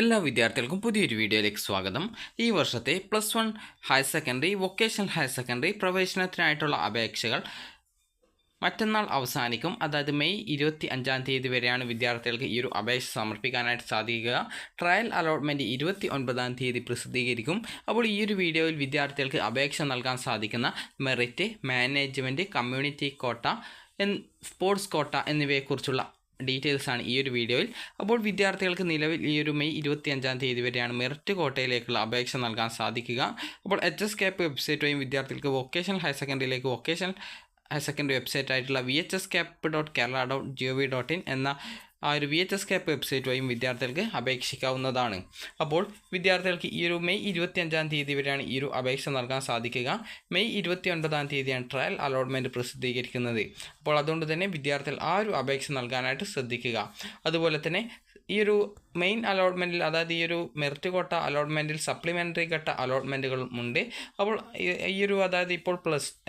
എല്ലാ വിദ്യാർത്ഥികൾക്കും പുതിയൊരു വീഡിയോയിലേക്ക് സ്വാഗതം. ഈ വർഷത്തെ +1 higher secondary, vocational higher secondary പ്രവേശനത്തിനായിട്ടുള്ള അപേക്ഷകൾ മറ്റന്നാൾ അവസാനിക്കും. അതായത് മെയ് 25 വരെയാണ് വിദ്യാർത്ഥികൾക്ക് ഈ ഒരു അപേക്ഷ സമർപ്പിക്കാനായിട്ട് സാധിക്കുക. ട്രയൽ അലോട്ട്മെൻറ്റ് 29 പ്രസിദ്ധീകരിക്കും. അപ്പോൾ ഈ ഒരു വീഡിയോയിൽ വിദ്യാർത്ഥികൾക്ക് അപേക്ഷ നൽകാൻ സാധിക്കുന്ന merit, management, community quota, sports quota എന്നിവയെക്കുറിച്ചുള്ള ഡീറ്റെയിൽസ് ആണ് ഈ ഒരു വീഡിയോയിൽ. അപ്പോൾ വിദ്യാർത്ഥികൾക്ക് നിലവിൽ ഈ ഒരു മെയ് 25 വരെയാണ് മെറിറ്റ് കോട്ടയിലേക്കുള്ള അപേക്ഷ നൽകാൻ സാധിക്കുക. അപ്പോൾ HSCAP വെബ്സൈറ്റ് വഴി വിദ്യാർത്ഥികൾക്ക് വൊക്കേഷണൽ ഹയർ സെക്കൻഡറിയിലേക്ക് വൊക്കേഷണൽ ഹയർ സെക്കൻഡറി വെബ്സൈറ്റ് ആയിട്ടുള്ള vhscap.kerala.gov.in എന്ന ആ ഒരു VHSCAP വെബ്സൈറ്റ് വഴിയും വിദ്യാർത്ഥികൾക്ക് അപേക്ഷിക്കാവുന്നതാണ്. അപ്പോൾ വിദ്യാർത്ഥികൾക്ക് ഈ ഒരു മെയ് 25 വരെയാണ് ഈ ഒരു അപേക്ഷ നൽകാൻ സാധിക്കുക. മെയ് 29 ട്രയൽ അലോട്ട്മെൻറ്റ് പ്രസിദ്ധീകരിക്കുന്നത്. അപ്പോൾ അതുകൊണ്ട് തന്നെ വിദ്യാർത്ഥികൾ ആ ഒരു അപേക്ഷ നൽകാനായിട്ട് ശ്രദ്ധിക്കുക. അതുപോലെ തന്നെ ഈ ഒരു മെയിൻ അലോട്ട്മെൻറ്റിൽ, അതായത് ഈ ഒരു മെറിറ്റ് കോട്ട അലോട്ട്മെൻറ്റിൽ സപ്ലിമെൻ്ററി ഘട്ട അലോട്ട്മെൻറ്റുകളും ഉണ്ട്. അപ്പോൾ ഈ ഒരു അതായത് ഇപ്പോൾ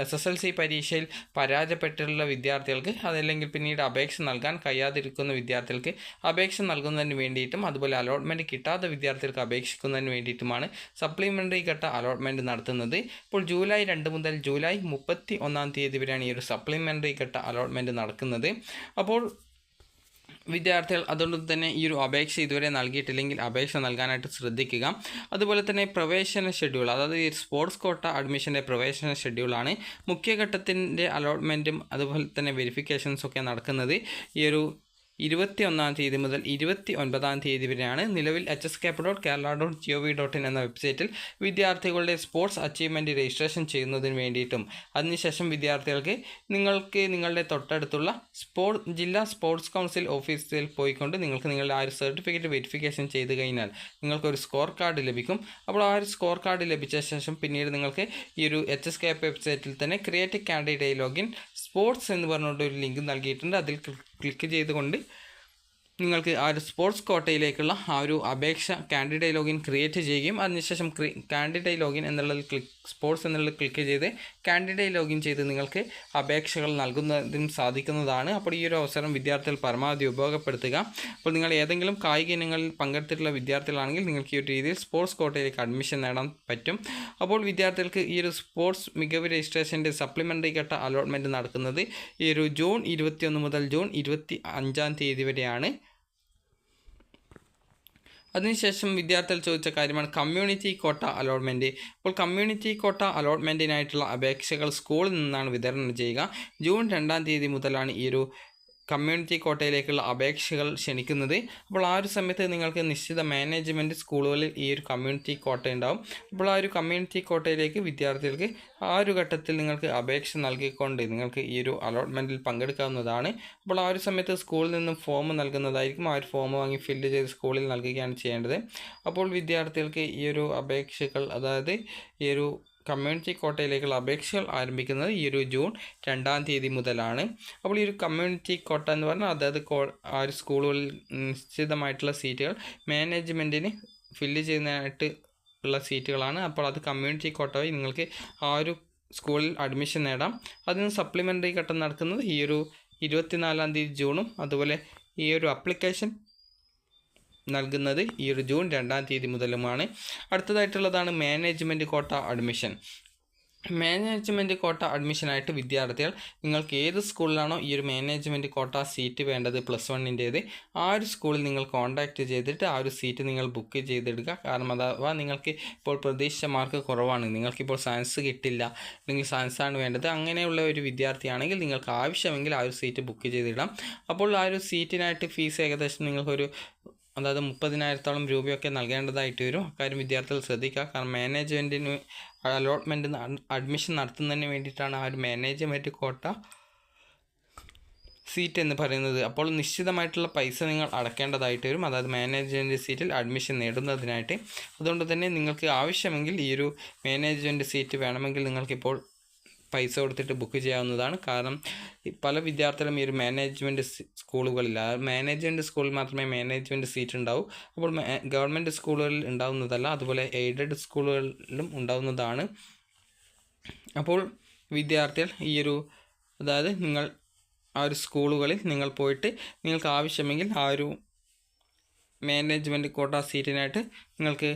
SSLC പരീക്ഷയിൽ പരാജയപ്പെട്ടിട്ടുള്ള വിദ്യാർത്ഥികൾക്ക്, അതല്ലെങ്കിൽ പിന്നീട് അപേക്ഷ നൽകാൻ കഴിയാതിരിക്കുന്ന വിദ്യാർത്ഥികൾക്ക് അപേക്ഷ നൽകുന്നതിന് വേണ്ടിയിട്ടും, അതുപോലെ അലോട്ട്മെൻറ്റ് കിട്ടാത്ത വിദ്യാർത്ഥികൾക്ക് അപേക്ഷിക്കുന്നതിന് വേണ്ടിയിട്ടുമാണ് സപ്ലിമെൻ്ററി ഘട്ട അലോട്ട്മെൻറ്റ് നടത്തുന്നത്. ഇപ്പോൾ ജൂലൈ 2 മുതൽ ജൂലൈ 31 വരെയാണ് ഈ ഒരു സപ്ലിമെൻ്ററി ഘട്ട അലോട്ട്മെൻറ്റ് നടക്കുന്നത്. അപ്പോൾ വിദ്യാർത്ഥികൾ അതുകൊണ്ട് തന്നെ ഈ ഒരു അപേക്ഷ ഇതുവരെ നൽകിയിട്ടില്ലെങ്കിൽ അപേക്ഷ നൽകാനായിട്ട് ശ്രദ്ധിക്കുക. അതുപോലെ തന്നെ പ്രവേശന ഷെഡ്യൂൾ, അതായത് ഈ സ്പോർട്സ് കോട്ട അഡ്മിഷൻ്റെ പ്രവേശന ഷെഡ്യൂളാണ്. മുഖ്യഘട്ടത്തിൻ്റെ അലോട്ട്മെൻറ്റും അതുപോലെ തന്നെ വെരിഫിക്കേഷൻസൊക്കെ നടക്കുന്നത് ഈ ഒരു 21 മുതൽ 29 വരെയാണ്. നിലവിൽ hscap.kerala.gov.in എന്ന വെബ്സൈറ്റിൽ വിദ്യാർത്ഥികളുടെ സ്പോർട്സ് അച്ചീവ്മെൻറ്റ് രജിസ്ട്രേഷൻ ചെയ്യുന്നതിന് വേണ്ടിയിട്ടും, അതിനുശേഷം വിദ്യാർത്ഥികൾക്ക് നിങ്ങളുടെ തൊട്ടടുത്തുള്ള ജില്ലാ സ്പോർട്സ് കൗൺസിൽ ഓഫീസിൽ പോയിക്കൊണ്ട് നിങ്ങൾക്ക് നിങ്ങളുടെ ആ ഒരു സർട്ടിഫിക്കറ്റ് വെരിഫിക്കേഷൻ ചെയ്ത് കഴിഞ്ഞാൽ നിങ്ങൾക്കൊരു സ്കോർ കാർഡ് ലഭിക്കും. അപ്പോൾ ആ ഒരു സ്കോർ കാർഡ് ലഭിച്ച ശേഷം പിന്നീട് നിങ്ങൾക്ക് ഈ ഒരു HSCAP വെബ്സൈറ്റിൽ തന്നെ ക്രിയേറ്റ് കാൻഡിഡേറ്റ് ലോഗിൻ സ്പോർട്സ് എന്ന് പറഞ്ഞുകൊണ്ട് ഒരു ലിങ്ക് നൽകിയിട്ടുണ്ട്. അതിൽ ക്ലിക്ക് ചെയ്തുകൊണ്ട് നിങ്ങൾക്ക് ആ ഒരു സ്പോർട്സ് കോട്ടയിലേക്കുള്ള ആ ഒരു അപേക്ഷ കാൻഡിഡേറ്റ് ലോഗിൻ ക്രിയേറ്റ് ചെയ്യുകയും അതിനുശേഷം കാൻഡിഡേറ്റ് ലോഗിൻ എന്നുള്ളത് സ്പോർട്സ് എന്നുള്ളത് ക്ലിക്ക് ചെയ്ത് കാൻഡിഡേറ്റ് ലോഗിൻ ചെയ്ത് നിങ്ങൾക്ക് അപേക്ഷകൾ നൽകുന്നതിനും സാധിക്കുന്നതാണ്. അപ്പോൾ ഈ ഒരു അവസരം വിദ്യാർത്ഥികൾ പരമാവധി ഉപയോഗപ്പെടുത്തുക. അപ്പോൾ നിങ്ങൾ ഏതെങ്കിലും കായിക ഇനങ്ങളിൽ പങ്കെടുത്തിട്ടുള്ള വിദ്യാർത്ഥികളാണെങ്കിൽ നിങ്ങൾക്ക് ഈ ഒരു രീതിയിൽ സ്പോർട്സ് കോട്ടയിലേക്ക് അഡ്മിഷൻ നേടാൻ പറ്റും. അപ്പോൾ വിദ്യാർത്ഥികൾക്ക് ഈ ഒരു സ്പോർട്സ് മികവ് രജിസ്ട്രേഷൻ്റെ സപ്ലിമെൻ്ററി ഘട്ട അലോട്ട്മെൻറ്റ് നടക്കുന്നത് ഈ ഒരു ജൂൺ 21 മുതൽ ജൂൺ 25 വരെയാണ്. അതിനുശേഷം വിദ്യാർത്ഥികൾ ചോദിച്ച കാര്യമാണ് കമ്മ്യൂണിറ്റി കോട്ട അലോട്ട്മെൻറ്റ്. അപ്പോൾ കമ്മ്യൂണിറ്റി കോട്ട അലോട്ട്മെൻറ്റിനായിട്ടുള്ള അപേക്ഷകൾ സ്കൂളിൽ നിന്നാണ് വിതരണം ചെയ്യുക. ജൂൺ 2 മുതലാണ് ഈ ഒരു കമ്മ്യൂണിറ്റി കോട്ടയിലേക്കുള്ള അപേക്ഷകൾ ക്ഷണിക്കുന്നത്. അപ്പോൾ ആ ഒരു സമയത്ത് നിങ്ങൾക്ക് നിശ്ചിത മാനേജ്മെൻറ്റ് സ്കൂളുകളിൽ ഈ ഒരു കമ്മ്യൂണിറ്റി കോട്ട ഉണ്ടാവും. അപ്പോൾ ആ ഒരു കമ്മ്യൂണിറ്റി കോട്ടയിലേക്ക് വിദ്യാർത്ഥികൾക്ക് ആ ഒരു ഘട്ടത്തിൽ നിങ്ങൾക്ക് അപേക്ഷ നൽകിക്കൊണ്ട് നിങ്ങൾക്ക് ഈ ഒരു അലോട്ട്മെൻറ്റിൽ പങ്കെടുക്കാവുന്നതാണ്. അപ്പോൾ ആ ഒരു സമയത്ത് സ്കൂളിൽ നിന്നും ഫോം നൽകുന്നതായിരിക്കും. ആ ഒരു ഫോം വാങ്ങി ഫില്ല് ചെയ്ത് സ്കൂളിൽ നൽകുകയാണ് ചെയ്യേണ്ടത്. അപ്പോൾ വിദ്യാർത്ഥികൾക്ക് ഈ ഒരു അപേക്ഷകൾ, അതായത് ഈ ഒരു കമ്മ്യൂണിറ്റി കോട്ടയിലേക്കുള്ള അപേക്ഷകൾ ആരംഭിക്കുന്നത് ഈ ഒരു ജൂൺ 2 മുതലാണ്. അപ്പോൾ ഈ ഒരു കമ്മ്യൂണിറ്റി കോട്ട എന്ന് പറഞ്ഞാൽ അതായത് ആ ഒരു സ്കൂളുകളിൽ നിശ്ചിതമായിട്ടുള്ള സീറ്റുകൾ മാനേജ്മെൻറ്റിന് ഫില്ല് ചെയ്യുന്നതിനായിട്ട് ഉള്ള സീറ്റുകളാണ്. അപ്പോൾ അത് കമ്മ്യൂണിറ്റി കോട്ട വഴി നിങ്ങൾക്ക് ആ ഒരു സ്കൂളിൽ അഡ്മിഷൻ നേടാം. അതിന് സപ്ലിമെൻ്ററി ഘട്ടം നടക്കുന്നത് ഈ ഒരു 24 ജൂണും അതുപോലെ ഈ ഒരു അപ്ലിക്കേഷൻ നൽകുന്നത് ഈ ഒരു ജൂൺ 2 മുതലുമാണ്. അടുത്തതായിട്ടുള്ളതാണ് management quota admission. Management quota അഡ്മിഷനായിട്ട് വിദ്യാർത്ഥികൾ നിങ്ങൾക്ക് ഏത് സ്കൂളിലാണോ ഈ ഒരു മാനേജ്മെൻറ്റ് കോട്ട സീറ്റ് വേണ്ടത് +1-ൻ്റേത്, ആ ഒരു സ്കൂളിൽ നിങ്ങൾ കോൺടാക്റ്റ് ചെയ്തിട്ട് ആ ഒരു സീറ്റ് നിങ്ങൾ ബുക്ക് ചെയ്തെടുക്കുക. കാരണം അഥവാ നിങ്ങൾക്ക് ഇപ്പോൾ പ്രതീക്ഷിച്ച മാർക്ക് കുറവാണ്, നിങ്ങൾക്കിപ്പോൾ സയൻസ് കിട്ടില്ല, അല്ലെങ്കിൽ സയൻസാണ് വേണ്ടത്, അങ്ങനെയുള്ള ഒരു വിദ്യാർത്ഥിയാണെങ്കിൽ നിങ്ങൾക്ക് ആവശ്യമെങ്കിൽ ആ ഒരു സീറ്റ് ബുക്ക് ചെയ്തിടാം. അപ്പോൾ ആ ഒരു സീറ്റിനായിട്ട് ഫീസ് ഏകദേശം നിങ്ങൾക്കൊരു അതായത് 30,000-ഓളം രൂപയൊക്കെ നൽകേണ്ടതായിട്ട് വരും. അക്കാര്യം വിദ്യാർത്ഥികൾ ശ്രദ്ധിക്കുക. കാരണം മാനേജ്മെൻറ്റിന് അലോട്ട്മെൻറ്റ് അഡ്മിഷൻ നടത്തുന്നതിന് വേണ്ടിയിട്ടാണ് ആ ഒരു മാനേജ്മെൻറ്റ് കോട്ട സീറ്റ് എന്ന് പറയുന്നത്. അപ്പോൾ നിശ്ചിതമായിട്ടുള്ള പൈസ നിങ്ങൾ അടയ്ക്കേണ്ടതായിട്ട് വരും, അതായത് മാനേജ്മെൻറ്റ് സീറ്റിൽ അഡ്മിഷൻ നേടുന്നതിനായിട്ട്. അതുകൊണ്ട് തന്നെ നിങ്ങൾക്ക് ആവശ്യമെങ്കിൽ ഈ ഒരു മാനേജ്മെൻറ്റ് സീറ്റ് വേണമെങ്കിൽ നിങ്ങൾക്കിപ്പോൾ പൈസ കൊടുത്തിട്ട് ബുക്ക് ചെയ്യാവുന്നതാണ്. കാരണം പല വിദ്യാർത്ഥികളും ഈ ഒരു മാനേജ്മെൻറ്റ് സ്കൂളുകളിൽ, മാനേജ്മെൻറ്റ് സ്കൂളിൽ മാത്രമേ മാനേജ്മെൻറ്റ് സീറ്റ് ഉണ്ടാവൂ. അപ്പോൾ ഗവൺമെൻറ് സ്കൂളുകളിൽ ഉണ്ടാവുന്നതല്ല, അതുപോലെ എയ്ഡഡ് സ്കൂളുകളിലും ഉണ്ടാവുന്നതാണ്. അപ്പോൾ വിദ്യാർത്ഥികൾ ഈ ഒരു അതായത് നിങ്ങൾ ആ ഒരു സ്കൂളുകളിൽ നിങ്ങൾ പോയിട്ട് നിങ്ങൾക്ക് ആവശ്യമെങ്കിൽ ആ ഒരു മാനേജ്മെൻറ്റ് കോട്ട സീറ്റിനായിട്ട് നിങ്ങൾക്ക്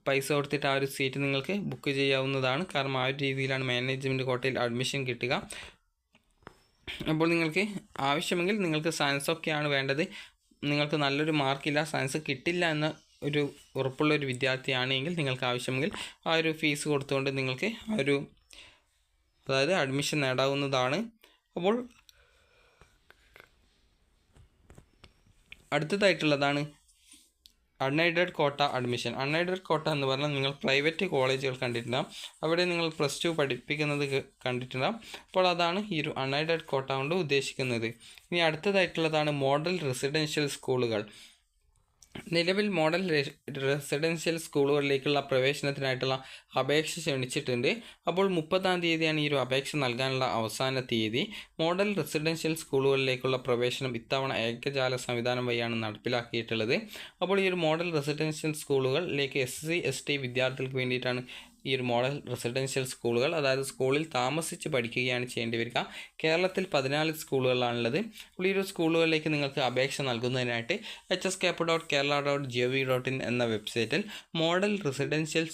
പൈസ കൊടുത്തിട്ട് ആ ഒരു സീറ്റ് നിങ്ങൾക്ക് ബുക്ക് ചെയ്യാവുന്നതാണ്. കാരണം ആ ഒരു രീതിയിലാണ് മാനേജ്മെൻറ്റ് കോട്ടയിൽ അഡ്മിഷൻ കിട്ടുക. അപ്പോൾ നിങ്ങൾക്ക് ആവശ്യമെങ്കിൽ നിങ്ങൾക്ക് സയൻസൊക്കെയാണ് വേണ്ടത്, നിങ്ങൾക്ക് നല്ലൊരു മാർക്കില്ല, സയൻസ് കിട്ടില്ല എന്ന ഒരു ഉറപ്പുള്ളൊരു വിദ്യാർത്ഥിയാണെങ്കിൽ നിങ്ങൾക്ക് ആവശ്യമെങ്കിൽ ആ ഒരു ഫീസ് കൊടുത്തുകൊണ്ട് നിങ്ങൾക്ക് ആ ഒരു അതായത് അഡ്മിഷൻ നേടാവുന്നതാണ്. അപ്പോൾ അടുത്തതായിട്ടുള്ളതാണ് അൺഎയ്ഡഡ് കോട്ട അഡ്മിഷൻ. അൺഎയ്ഡഡ് കോട്ട എന്ന് പറഞ്ഞാൽ നിങ്ങൾ പ്രൈവറ്റ് കോളേജുകൾ കണ്ടിട്ടുണ്ടാകും, അവിടെ നിങ്ങൾ +2 പഠിപ്പിക്കുന്നത് കണ്ടിട്ടുണ്ടാകും. അപ്പോൾ അതാണ് ഈ ഒരു അൺഎയ്ഡഡ് കോട്ട കൊണ്ട് ഉദ്ദേശിക്കുന്നത്. ഇനി അടുത്തതായിട്ടുള്ളതാണ് മോഡൽ റെസിഡൻഷ്യൽ സ്കൂളുകൾ. നിലവിൽ മോഡൽ റെസിഡൻഷ്യൽ സ്കൂളുകളിലേക്കുള്ള പ്രവേശനത്തിനായിട്ടുള്ള അപേക്ഷ ക്ഷണിച്ചിട്ടുണ്ട്. അപ്പോൾ 30-ാം തീയതിയാണ് ഈ ഒരു അപേക്ഷ നൽകാനുള്ള അവസാന തീയതി. മോഡൽ റെസിഡൻഷ്യൽ സ്കൂളുകളിലേക്കുള്ള പ്രവേശനം ഇത്തവണ ഏകജാല സംവിധാനം വഴിയാണ് നടപ്പിലാക്കിയിട്ടുള്ളത്. അപ്പോൾ ഈ ഒരു മോഡൽ റെസിഡൻഷ്യൽ സ്കൂളുകളിലേക്ക് SC ST വിദ്യാർത്ഥികൾക്ക് വേണ്ടിയിട്ടാണ് ഈ ഒരു മോഡൽ റെസിഡൻഷ്യൽ സ്കൂളുകൾ, അതായത് സ്കൂളിൽ താമസിച്ച് പഠിക്കുകയാണ് ചെയ്യേണ്ടി വരിക. കേരളത്തിൽ 14 സ്കൂളുകളാണുള്ളത്. അപ്പോൾ ഈ ഒരു സ്കൂളുകളിലേക്ക് നിങ്ങൾക്ക് അപേക്ഷ നൽകുന്നതിനായിട്ട് hskap.kerala.gov.in എന്ന വെബ്സൈറ്റിൽ മോഡൽ റെസിഡൻഷ്യൽ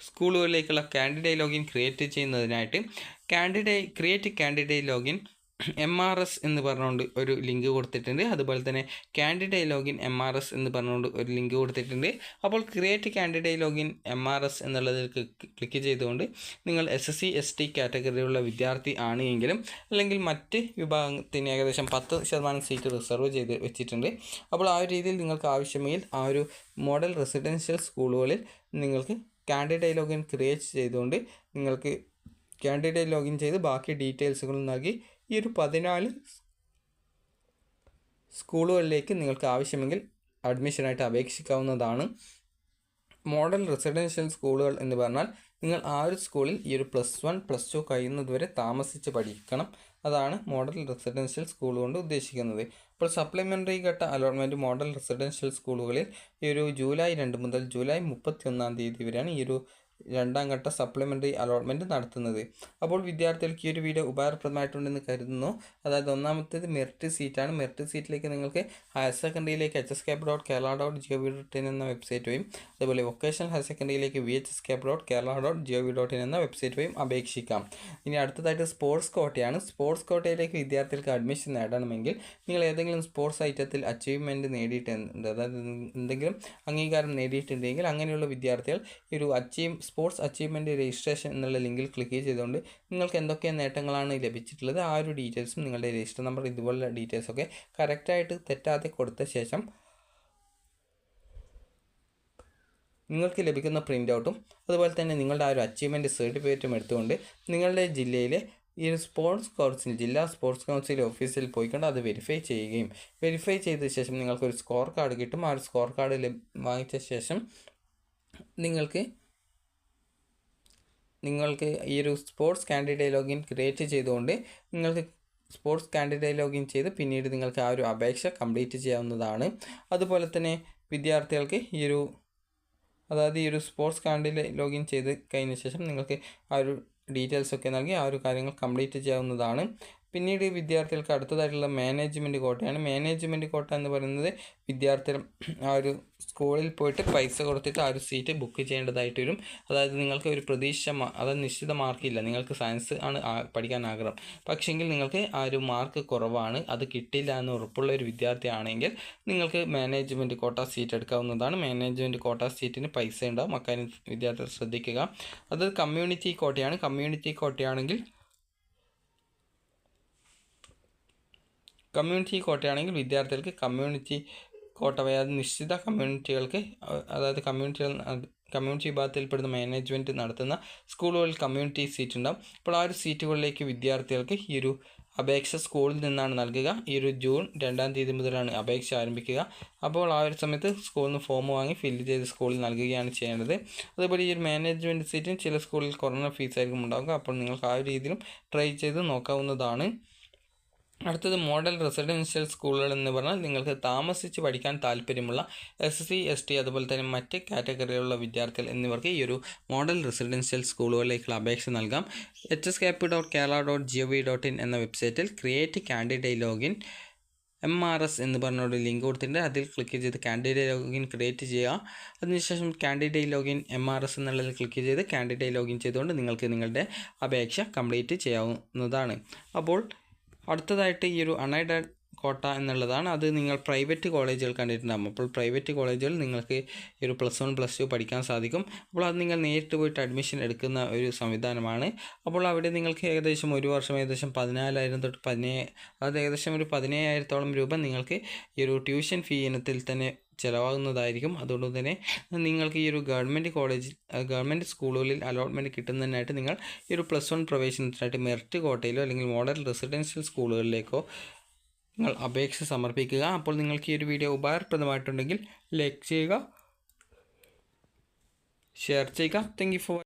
സ്കൂളുകളിലേക്കുള്ള കാൻഡിഡേറ്റ് ലോഗിൻ ക്രിയേറ്റ് ചെയ്യുന്നതിനായിട്ട് ക്രിയേറ്റ് കാൻഡിഡേറ്റ് ലോഗിൻ MRS എന്ന് പറഞ്ഞുകൊണ്ട് ഒരു ലിങ്ക് കൊടുത്തിട്ടുണ്ട്. അതുപോലെ തന്നെ കാൻഡിഡേറ്റ് ലോഗിൻ MRS എന്ന് പറഞ്ഞുകൊണ്ട് ഒരു ലിങ്ക് കൊടുത്തിട്ടുണ്ട്. അപ്പോൾ ക്രിയേറ്റ് കാൻഡിഡേറ്റ് ലോഗിൻ MRS എന്നുള്ളതിൽ ക്ലിക്ക് ചെയ്തുകൊണ്ട് നിങ്ങൾ SC ST കാറ്റഗറിയിലുള്ള വിദ്യാർത്ഥി ആണ് എങ്കിലും അല്ലെങ്കിൽ മറ്റ് വിഭാഗത്തിന് ഏകദേശം 10% സീറ്റ് റിസർവ് ചെയ്ത് വെച്ചിട്ടുണ്ട്. അപ്പോൾ ആ ഒരു രീതിയിൽ നിങ്ങൾക്ക് ആവശ്യമെങ്കിൽ ആ ഒരു മോഡൽ റെസിഡൻഷ്യൽ സ്കൂളുകളിൽ നിങ്ങൾക്ക് കാൻഡിഡേറ്റ് ലോഗിൻ ക്രിയേറ്റ് ചെയ്തുകൊണ്ട് നിങ്ങൾക്ക് കാൻഡിഡേറ്റ് ലോഗിൻ ചെയ്ത് ബാക്കി ഡീറ്റെയിൽസുകളും നൽകി ഈ ഒരു 14 സ്കൂളുകളിലേക്ക് നിങ്ങൾക്ക് ആവശ്യമെങ്കിൽ അഡ്മിഷനായിട്ട് അപേക്ഷിക്കാവുന്നതാണ്. മോഡൽ റെസിഡൻഷ്യൽ സ്കൂളുകൾ എന്ന് പറഞ്ഞാൽ നിങ്ങൾ ആ ഒരു സ്കൂളിൽ ഈ ഒരു +1 +2 കഴിയുന്നതുവരെ താമസിച്ച് പഠിക്കണം. അതാണ് മോഡൽ റെസിഡൻഷ്യൽ സ്കൂൾ കൊണ്ട് ഉദ്ദേശിക്കുന്നത്. അപ്പോൾ സപ്ലിമെൻ്ററി ഘട്ട അലോട്ട്മെൻറ്റ് മോഡൽ റെസിഡൻഷ്യൽ സ്കൂളുകളിൽ ഈ ഒരു ജൂലൈ 2 മുതൽ ജൂലൈ 31-ാം തീയതി വരെയാണ് ഈ ഒരു 2ാം ഘട്ട സപ്ലിമെൻ്ററി അലോട്ട്മെൻറ്റ് നടത്തുന്നത്. അപ്പോൾ വിദ്യാർത്ഥികൾക്ക് ഈ ഒരു വീഡിയോ ഉപകാരപ്രദമായിട്ടുണ്ടെന്ന് കരുതുന്നു. അതായത് ഒന്നാമത്തേത് മെറിറ്റ് സീറ്റാണ്. മെറിറ്റ് സീറ്റിലേക്ക് നിങ്ങൾക്ക് ഹയർ സെക്കൻഡറിയിലേക്ക് hskap.kerala.gov.in എന്ന വെബ്സൈറ്റ് വഴിയും അതുപോലെ വൊക്കേഷണൽ ഹയർ സെക്കൻഡറിയിലേക്ക് vhskap.kerala.gov.in എന്ന വെബ്സൈറ്റ് വഴിയും അപേക്ഷിക്കാം. ഇനി അടുത്തതായിട്ട് സ്പോർട്സ് കോട്ടയാണ്. സ്പോർട്സ് കോട്ടയിലേക്ക് വിദ്യാർത്ഥികൾക്ക് അഡ്മിഷൻ നേടണമെങ്കിൽ നിങ്ങൾ ഏതെങ്കിലും സ്പോർട്സ് ഐറ്റത്തിൽ അച്ചീവ്മെൻറ്റ് നേടിയിട്ടുണ്ട്, അതായത് എന്തെങ്കിലും അംഗീകാരം നേടിയിട്ടുണ്ടെങ്കിൽ അങ്ങനെയുള്ള വിദ്യാർത്ഥികൾ ഈ ഒരു സ്പോർട്സ് അച്ചീവ്മെൻറ്റ് രജിസ്ട്രേഷൻ എന്നുള്ള ലിങ്കിൽ ക്ലിക്ക് ചെയ്തുകൊണ്ട് നിങ്ങൾക്ക് എന്തൊക്കെ നേട്ടങ്ങളാണ് ലഭിച്ചിട്ടുള്ളത് ആ ഒരു ഡീറ്റെയിൽസും നിങ്ങളുടെ രജിസ്റ്റർ നമ്പർ ഇതുപോലുള്ള ഡീറ്റെയിൽസൊക്കെ കറക്റ്റായിട്ട് തെറ്റാതെ കൊടുത്ത ശേഷം നിങ്ങൾക്ക് ലഭിക്കുന്ന പ്രിൻ്റ് ഔട്ടും അതുപോലെ തന്നെ നിങ്ങളുടെ ആ ഒരു അച്ചീവ്മെൻറ്റ് സർട്ടിഫിക്കറ്റും എടുത്തുകൊണ്ട് നിങ്ങളുടെ ജില്ലയിലെ ഈ ഒരു സ്പോർട്സ് കൗൺസിൽ ജില്ലാ സ്പോർട്സ് കൗൺസിൽ ഓഫീസിൽ പോയിക്കൊണ്ട് അത് വെരിഫൈ ചെയ്യുകയും വെരിഫൈ ചെയ്ത ശേഷം നിങ്ങൾക്കൊരു സ്കോർ കാർഡ് കിട്ടും. ആ ഒരു സ്കോർ കാർഡ് വാങ്ങിച്ച ശേഷം നിങ്ങൾക്ക് ഈ ഒരു സ്പോർട്സ് കാൻഡിഡേറ്റ് ലോഗിൻ ക്രിയേറ്റ് ചെയ്തുകൊണ്ട് നിങ്ങൾക്ക് സ്പോർട്സ് കാൻഡിഡേറ്റ് ലോഗിൻ ചെയ്ത് പിന്നീട് നിങ്ങൾക്ക് ആ ഒരു അപേക്ഷ കംപ്ലീറ്റ് ചെയ്യാവുന്നതാണ്. അതുപോലെ തന്നെ വിദ്യാർത്ഥികൾക്ക് ഈ ഒരു സ്പോർട്സ് കാൻഡിഡേറ്റ് ലോഗിൻ ചെയ്ത് കഴിഞ്ഞ ശേഷം നിങ്ങൾക്ക് ആ ഒരു ഡീറ്റെയിൽസൊക്കെ നൽകി ആ ഒരു കാര്യങ്ങൾ കംപ്ലീറ്റ് ചെയ്യാവുന്നതാണ്. പിന്നീട് വിദ്യാർത്ഥികൾക്ക് അടുത്തതായിട്ടുള്ള മാനേജ്മെൻറ്റ് കോട്ടയാണ്. മാനേജ്മെൻറ്റ് കോട്ട എന്ന് പറയുന്നത് വിദ്യാർത്ഥികൾ ആ ഒരു സ്കൂളിൽ പോയിട്ട് പൈസ കൊടുത്തിട്ട് ആ ഒരു സീറ്റ് ബുക്ക് ചെയ്യേണ്ടതായിട്ട് വരും. അതായത് നിങ്ങൾക്ക് ഒരു അതായത് നിശ്ചിത മാർക്കില്ല, നിങ്ങൾക്ക് സയൻസ് ആണ് പഠിക്കാൻ ആഗ്രഹം, പക്ഷേങ്കിൽ നിങ്ങൾക്ക് ആ ഒരു മാർക്ക് കുറവാണ്, അത് കിട്ടില്ല എന്ന് ഉറപ്പുള്ള ഒരു വിദ്യാർത്ഥിയാണെങ്കിൽ നിങ്ങൾക്ക് മാനേജ്മെൻറ്റ് കോട്ട സീറ്റ് എടുക്കാവുന്നതാണ്. മാനേജ്മെൻറ്റ് കോട്ട സീറ്റിന് പൈസ ഉണ്ടാവും, അക്കാര്യം വിദ്യാർത്ഥികൾ ശ്രദ്ധിക്കുക. അത് കമ്മ്യൂണിറ്റി കോട്ടയാണ്. കമ്മ്യൂണിറ്റി കോട്ടയാണെങ്കിൽ വിദ്യാർത്ഥികൾക്ക് കമ്മ്യൂണിറ്റി കോട്ട വഴി നിശ്ചിത കമ്മ്യൂണിറ്റികൾക്ക് അതായത് കമ്മ്യൂണിറ്റി വിഭാഗത്തിൽപ്പെടുന്ന മാനേജ്മെൻറ്റ് നടത്തുന്ന സ്കൂളുകളിൽ കമ്മ്യൂണിറ്റി സീറ്റ് ഉണ്ടാകും. അപ്പോൾ ആ ഒരു സീറ്റുകളിലേക്ക് വിദ്യാർത്ഥികൾക്ക് ഈ ഒരു അപേക്ഷ സ്കൂളിൽ നിന്നാണ് നൽകുക. ഈ ഒരു ജൂൺ 2-ാം തീയതി മുതലാണ് അപേക്ഷ ആരംഭിക്കുക. അപ്പോൾ ആ ഒരു സമയത്ത് സ്കൂളിൽ നിന്ന് ഫോം വാങ്ങി ഫില്ല് ചെയ്ത് സ്കൂളിൽ നൽകുകയാണ് ചെയ്യേണ്ടത്. അതുപോലെ ഈ ഒരു മാനേജ്മെൻറ്റ് സീറ്റും ചില സ്കൂളിൽ കുറഞ്ഞ ഫീസായിരിക്കും ഉണ്ടാകുക. അപ്പോൾ നിങ്ങൾക്ക് ആ ഒരു രീതിയിലും ട്രൈ ചെയ്ത് നോക്കാവുന്നതാണ്. അടുത്തത് മോഡൽ റെസിഡൻഷ്യൽ സ്കൂളുകൾ എന്ന് പറഞ്ഞാൽ നിങ്ങൾക്ക് താമസിച്ച് പഠിക്കാൻ താല്പര്യമുള്ള SC ST അതുപോലെ തന്നെ മറ്റ് കാറ്റഗറിയിലുള്ള വിദ്യാർത്ഥികൾ എന്നിവർക്ക് ഈ ഒരു മോഡൽ റെസിഡൻഷ്യൽ സ്കൂളുകളിലേക്കുള്ള അപേക്ഷ നൽകാം. hskap.kerala.gov.in എന്ന വെബ്സൈറ്റിൽ ക്രിയേറ്റ് കാൻഡിഡേറ്റ് ലോഗിൻ MRS എന്ന് പറഞ്ഞൊരു ലിങ്ക് കൊടുത്തിട്ടുണ്ട്. അതിൽ ക്ലിക്ക് ചെയ്ത് കാൻഡിഡേറ്റ് ലോഗിൻ ക്രിയേറ്റ് ചെയ്യുക. അതിനുശേഷം കാൻഡിഡേറ്റ് ലോഗിൻ MRS എന്നുള്ളതിൽ ക്ലിക്ക് ചെയ്ത് കാൻഡിഡേറ്റ് ലോഗിൻ ചെയ്തുകൊണ്ട് നിങ്ങൾക്ക് നിങ്ങളുടെ അപേക്ഷ കംപ്ലീറ്റ് ചെയ്യാവുന്നതാണ്. അപ്പോൾ അടുത്തതായിട്ട് ഈ ഒരു അൺഎയ്ഡഡ് കോട്ട എന്നുള്ളതാണ്. അത് നിങ്ങൾ പ്രൈവറ്റ് കോളേജുകൾ കണ്ടിട്ടുണ്ടാകും. അപ്പോൾ പ്രൈവറ്റ് കോളേജുകൾ നിങ്ങൾക്ക് ഈ ഒരു +1 +2 പഠിക്കാൻ സാധിക്കും. അപ്പോൾ അത് നിങ്ങൾ നേരിട്ട് പോയിട്ട് അഡ്മിഷൻ എടുക്കുന്ന ഒരു സംവിധാനമാണ്. അപ്പോൾ അവിടെ നിങ്ങൾക്ക് ഏകദേശം ഒരു വർഷം ഏകദേശം 14,000 തൊട്ട് ഏകദേശം ഒരു 17,000-ഓളം രൂപ നിങ്ങൾക്ക് ഈ ഒരു ട്യൂഷൻ ഫീ ഇനത്തിൽ തന്നെ ചിലവാകുന്നതായിരിക്കും. അതുകൊണ്ട് തന്നെ നിങ്ങൾക്ക് ഈ ഒരു ഗവൺമെൻറ് സ്കൂളുകളിൽ അലോട്ട്മെൻറ്റ് കിട്ടുന്നതിനായിട്ട് നിങ്ങൾ ഈ ഒരു +1 പ്രവേശനത്തിനായിട്ട് മെറിറ്റ് കോട്ടയിലോ അല്ലെങ്കിൽ മോഡൽ റെസിഡൻഷ്യൽ സ്കൂളുകളിലേക്കോ നിങ്ങൾ അപേക്ഷ സമർപ്പിക്കുക. അപ്പോൾ നിങ്ങൾക്ക് ഈ ഒരു വീഡിയോ ഉപകാരപ്രദമായിട്ടുണ്ടെങ്കിൽ ലൈക്ക് ചെയ്യുക, ഷെയർ ചെയ്യുക. Thank you for